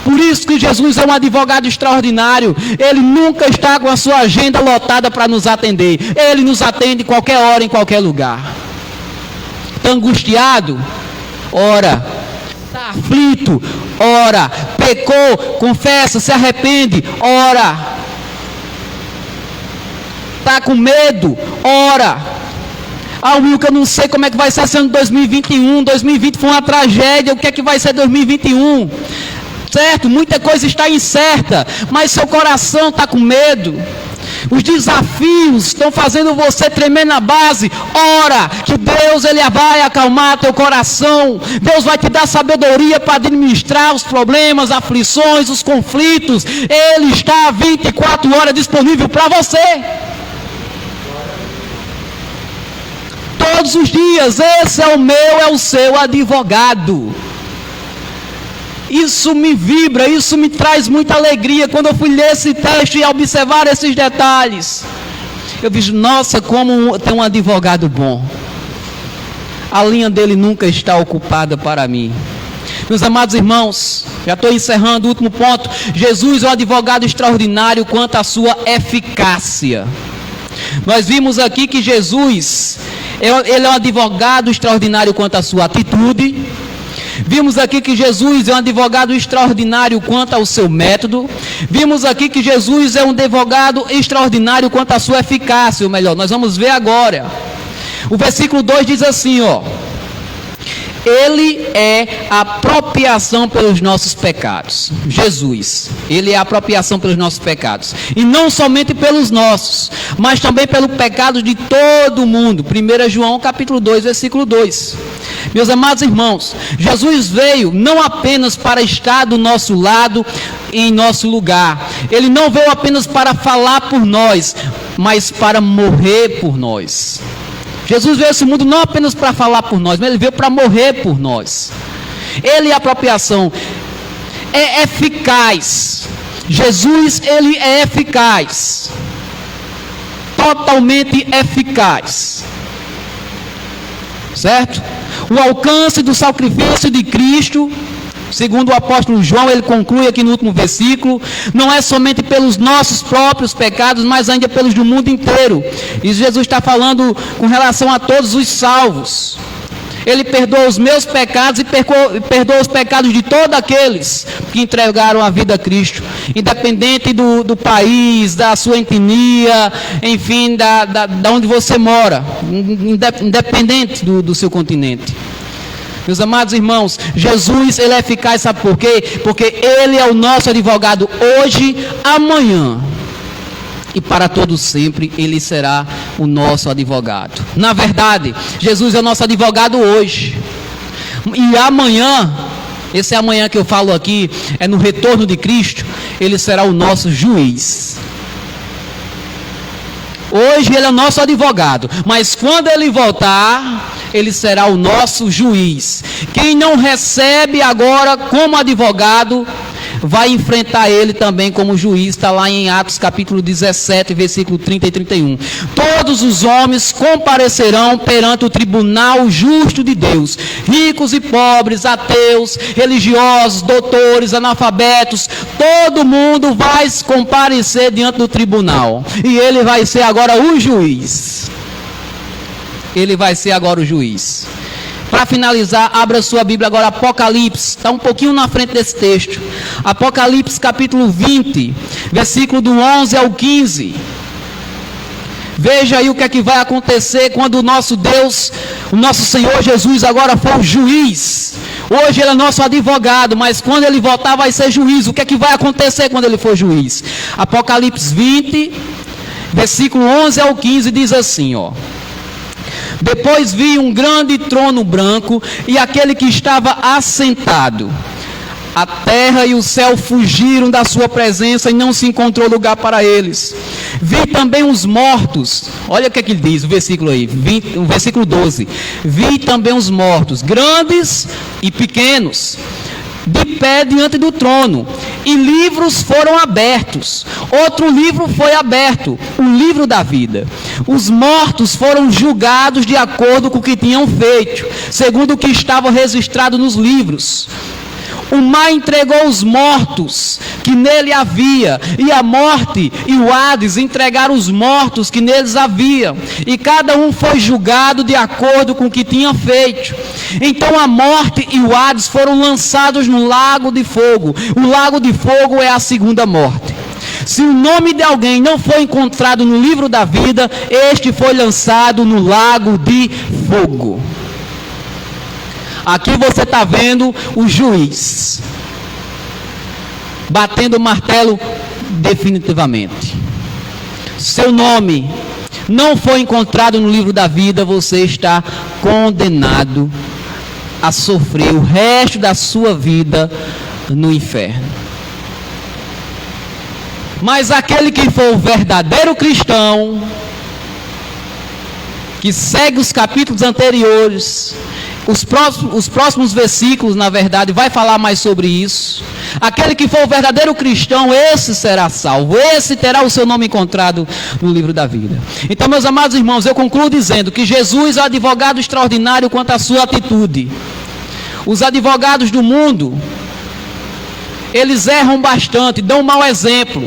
Por isso que Jesus é um advogado extraordinário. Ele nunca está com a sua agenda lotada para nos atender. Ele nos atende qualquer hora, em qualquer lugar. Está angustiado? Ora. Está aflito? Ora. Pecou? Confessa, se arrepende? Ora. Está com medo? Ora. Wilker, eu não sei como é que vai ser esse ano 2021. 2020 foi uma tragédia. O que é que vai ser 2021? Certo? Muita coisa está incerta, mas seu coração está com medo. Os desafios estão fazendo você tremer na base. Ora, que Deus ele vai acalmar teu coração. Deus vai te dar sabedoria para administrar os problemas, aflições, os conflitos. Ele está 24 horas disponível para você. Todos os dias. Esse é o seu advogado. Isso me vibra, isso me traz muita alegria. Quando eu fui ler esse texto e observar esses detalhes, eu vi, nossa, como tem um advogado bom. A linha dele nunca está ocupada para mim. Meus amados irmãos, já estou encerrando o último ponto. Jesus é um advogado extraordinário quanto à sua eficácia. Nós vimos aqui que Jesus, ele é um advogado extraordinário quanto à sua atitude. Vimos aqui que Jesus é um advogado extraordinário quanto ao seu método. Vimos aqui que Jesus é um advogado extraordinário quanto à sua eficácia. Ou melhor, nós vamos ver agora. O versículo 2 diz assim, ó. Ele é a apropriação pelos nossos pecados. Jesus, ele é a apropriação pelos nossos pecados. E não somente pelos nossos, mas também pelo pecado de todo mundo. 1 João capítulo 2, versículo 2. Meus amados irmãos, Jesus veio não apenas para estar do nosso lado e em nosso lugar. Ele não veio apenas para falar por nós, mas para morrer por nós. Jesus veio a esse mundo não apenas para falar por nós, mas ele veio para morrer por nós. Ele é a apropriação. É eficaz. Jesus, ele é eficaz. Totalmente eficaz. Certo? O alcance do sacrifício de Cristo, segundo o apóstolo João, ele conclui aqui no último versículo, não é somente pelos nossos próprios pecados, mas ainda pelos do mundo inteiro. E Jesus está falando com relação a todos os salvos. Ele perdoa os meus pecados e perdoa os pecados de todos aqueles que entregaram a vida a Cristo, independente do país, da sua etnia, enfim, da onde você mora, independente do seu continente. Meus amados irmãos, Jesus, ele é eficaz, sabe por quê? Porque ele é o nosso advogado hoje, amanhã. E para todo sempre, ele será o nosso advogado. Na verdade, Jesus é o nosso advogado hoje. E amanhã, esse amanhã que eu falo aqui, é no retorno de Cristo, ele será o nosso juiz. Hoje ele é o nosso advogado, mas quando ele voltar, ele será o nosso juiz. Quem não recebe agora como advogado, vai enfrentar ele também como juiz. Está lá em Atos capítulo 17, versículo 30 e 31. Todos os homens comparecerão perante o tribunal justo de Deus, ricos e pobres, ateus, religiosos, doutores, analfabetos, todo mundo vai comparecer diante do tribunal, e ele vai ser agora o juiz. Ele vai ser agora o juiz. Para finalizar, abra sua Bíblia agora, Apocalipse, está um pouquinho na frente desse texto. Apocalipse capítulo 20, versículo do 11 ao 15. Veja aí o que é que vai acontecer quando o nosso Deus, o nosso Senhor Jesus agora for o juiz. Hoje ele é nosso advogado, mas quando ele voltar vai ser juiz. O que é que vai acontecer quando ele for juiz? Apocalipse 20, versículo 11 ao 15 diz assim, ó. Depois vi um grande trono branco e aquele que estava assentado. A terra e o céu fugiram da sua presença e não se encontrou lugar para eles. Vi também os mortos. Olha o que é que ele diz, o versículo aí, o versículo 12. Vi também os mortos, grandes e pequenos, de pé diante do trono, e livros foram abertos. Outro livro foi aberto, o livro da vida. Os mortos foram julgados de acordo com o que tinham feito, segundo o que estava registrado nos livros. O mar entregou os mortos que nele havia, e a morte e o Hades entregaram os mortos que neles havia, e cada um foi julgado de acordo com o que tinha feito. Então a morte e o Hades foram lançados no lago de fogo. O lago de fogo é a segunda morte. Se o nome de alguém não foi encontrado no livro da vida, este foi lançado no lago de fogo. Aqui você está vendo o juiz batendo o martelo definitivamente. Seu nome não foi encontrado no livro da vida, você está condenado a sofrer o resto da sua vida no inferno. Mas aquele que for o verdadeiro cristão, que segue os capítulos anteriores, os próximos versículos, na verdade, vai falar mais sobre isso. Aquele que for o verdadeiro cristão, esse será salvo, esse terá o seu nome encontrado no livro da vida. Então, meus amados irmãos, eu concluo dizendo que Jesus é um advogado extraordinário quanto à sua atitude. Os advogados do mundo, eles erram bastante, dão um mau exemplo.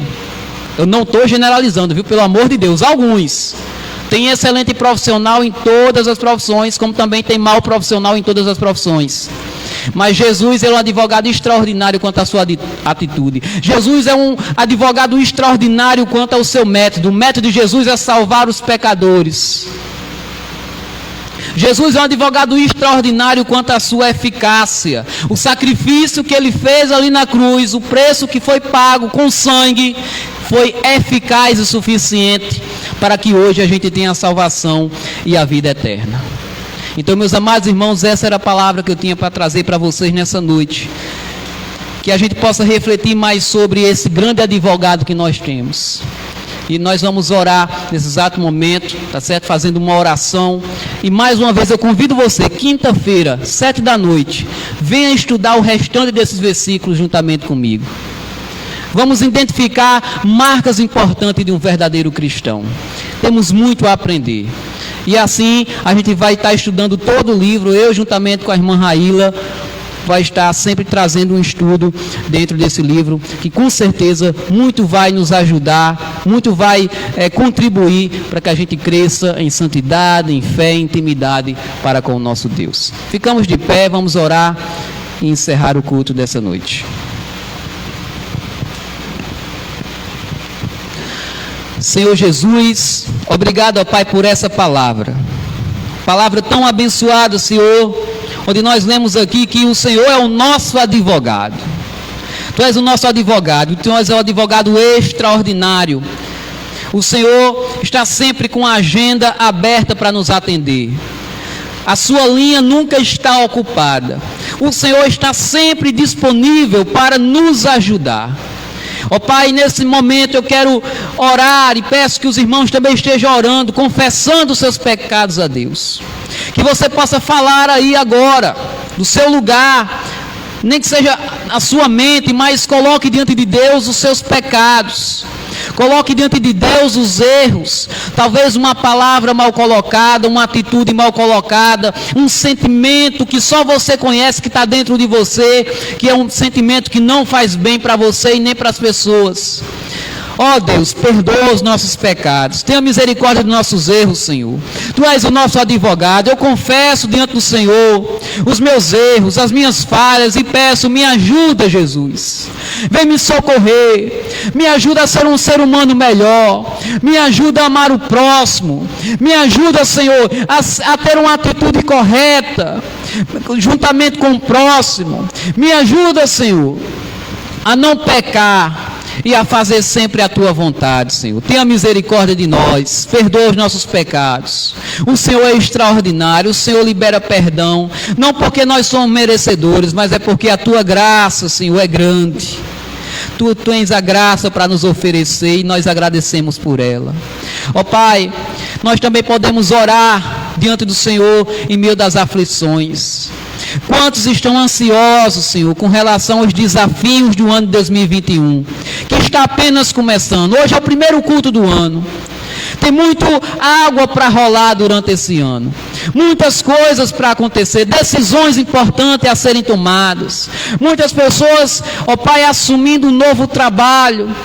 Eu não estou generalizando, viu? Pelo amor de Deus, alguns. Tem excelente profissional em todas as profissões, como também tem mau profissional em todas as profissões. Mas Jesus é um advogado extraordinário quanto à sua atitude. Jesus é um advogado extraordinário quanto ao seu método. O método de Jesus é salvar os pecadores. Jesus é um advogado extraordinário quanto à sua eficácia. O sacrifício que ele fez ali na cruz, o preço que foi pago com sangue, foi eficaz o suficiente para que hoje a gente tenha a salvação e a vida eterna. Então, meus amados irmãos, essa era a palavra que eu tinha para trazer para vocês nessa noite. Que a gente possa refletir mais sobre esse grande advogado que nós temos. E nós vamos orar nesse exato momento, tá certo? Fazendo uma oração. E mais uma vez eu convido você, quinta-feira, 19h, venha estudar o restante desses versículos juntamente comigo. Vamos identificar marcas importantes de um verdadeiro cristão. Temos muito a aprender. E assim a gente vai estar estudando todo o livro. Eu, juntamente com a irmã Raíla, vai estar sempre trazendo um estudo dentro desse livro, que com certeza muito vai nos ajudar, muito vai contribuir para que a gente cresça em santidade, em fé, em intimidade para com o nosso Deus. Ficamos de pé, vamos orar e encerrar o culto dessa noite. Senhor Jesus, obrigado, ó Pai, por essa palavra tão abençoada, Senhor, onde nós lemos aqui que o Senhor é o nosso advogado. Tu és o nosso advogado, Tu és o advogado extraordinário. O Senhor está sempre com a agenda aberta para nos atender. A sua linha nunca está ocupada. O Senhor está sempre disponível para nos ajudar. Ó Pai, nesse momento eu quero orar e peço que os irmãos também estejam orando, confessando os seus pecados a Deus. Que você possa falar aí agora, do seu lugar, nem que seja a sua mente, mas coloque diante de Deus os seus pecados. Coloque diante de Deus os erros, talvez uma palavra mal colocada, uma atitude mal colocada, um sentimento que só você conhece, que está dentro de você, que é um sentimento que não faz bem para você e nem para as pessoas. Ó Deus, perdoa os nossos pecados, tenha misericórdia dos nossos erros, Senhor. Tu és o nosso advogado, eu confesso diante do Senhor os meus erros, as minhas falhas e peço, me ajuda, Jesus. Vem me socorrer, me ajuda a ser um ser humano melhor, me ajuda a amar o próximo, me ajuda, Senhor, a ter uma atitude correta, juntamente com o próximo. Me ajuda, Senhor, a não pecar e a fazer sempre a tua vontade, Senhor. Tenha misericórdia de nós, perdoa os nossos pecados. O Senhor é extraordinário, o Senhor libera perdão, não porque nós somos merecedores, mas é porque a tua graça, Senhor, é grande. Tu tens a graça para nos oferecer e nós agradecemos por ela. Ó Pai, nós também podemos orar diante do Senhor em meio das aflições. Quantos estão ansiosos, Senhor, com relação aos desafios do ano de 2021, que está apenas começando. Hoje é o primeiro culto do ano. Tem muito água para rolar durante esse ano. Muitas coisas para acontecer, decisões importantes a serem tomadas. Muitas pessoas, ó Pai, assumindo um novo trabalho.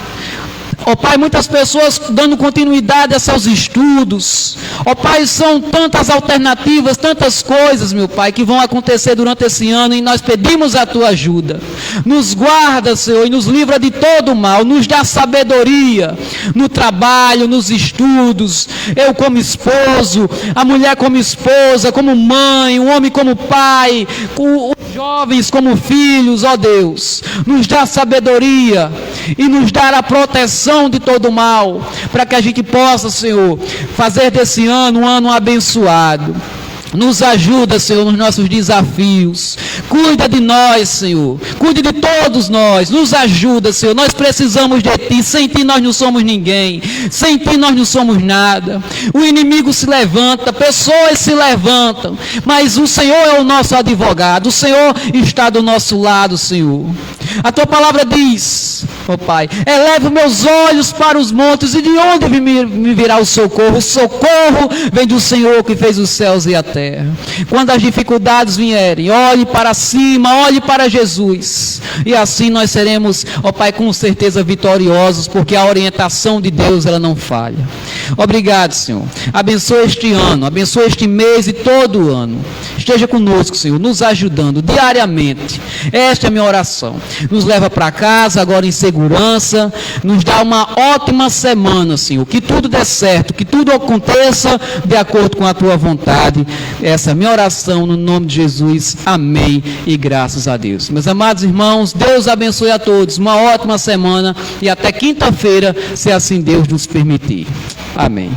Ó Pai, muitas pessoas dando continuidade a seus estudos. Ó Pai, são tantas alternativas, tantas coisas, meu Pai, que vão acontecer durante esse ano e nós pedimos a Tua ajuda. Nos guarda, Senhor, e nos livra de todo o mal. Nos dá sabedoria no trabalho, nos estudos. Eu como esposo, a mulher como esposa, como mãe, o homem como pai, os jovens como filhos, ó Deus. Nos dá sabedoria e nos dá a proteção de todo o mal, para que a gente possa, Senhor, fazer desse ano um ano abençoado. Nos ajuda, Senhor, nos nossos desafios. Cuida de nós, Senhor. Cuide de todos nós. Nos ajuda, Senhor. Nós precisamos de Ti. Sem Ti nós não somos ninguém. Sem Ti nós não somos nada. O inimigo se levanta, pessoas se levantam, mas o Senhor é o nosso advogado. O Senhor está do nosso lado, Senhor. A Tua palavra diz, ó Pai, eleva meus olhos para os montes, e de onde me virá o socorro? O socorro vem do Senhor que fez os céus e a terra. Quando as dificuldades vierem, olhe para cima, olhe para Jesus, e assim nós seremos, ó Pai, com certeza vitoriosos, porque a orientação de Deus, ela não falha. Obrigado, Senhor. Abençoa este ano, abençoa este mês e todo o ano. Esteja conosco, Senhor, nos ajudando diariamente. Esta é a minha oração. Nos leva para casa agora em segurança, nos dá uma ótima semana, Senhor, que tudo dê certo, que tudo aconteça de acordo com a Tua vontade. Essa é a minha oração no nome de Jesus, amém e graças a Deus. Meus amados irmãos, Deus abençoe a todos, uma ótima semana e até quinta-feira, se assim Deus nos permitir. Amém.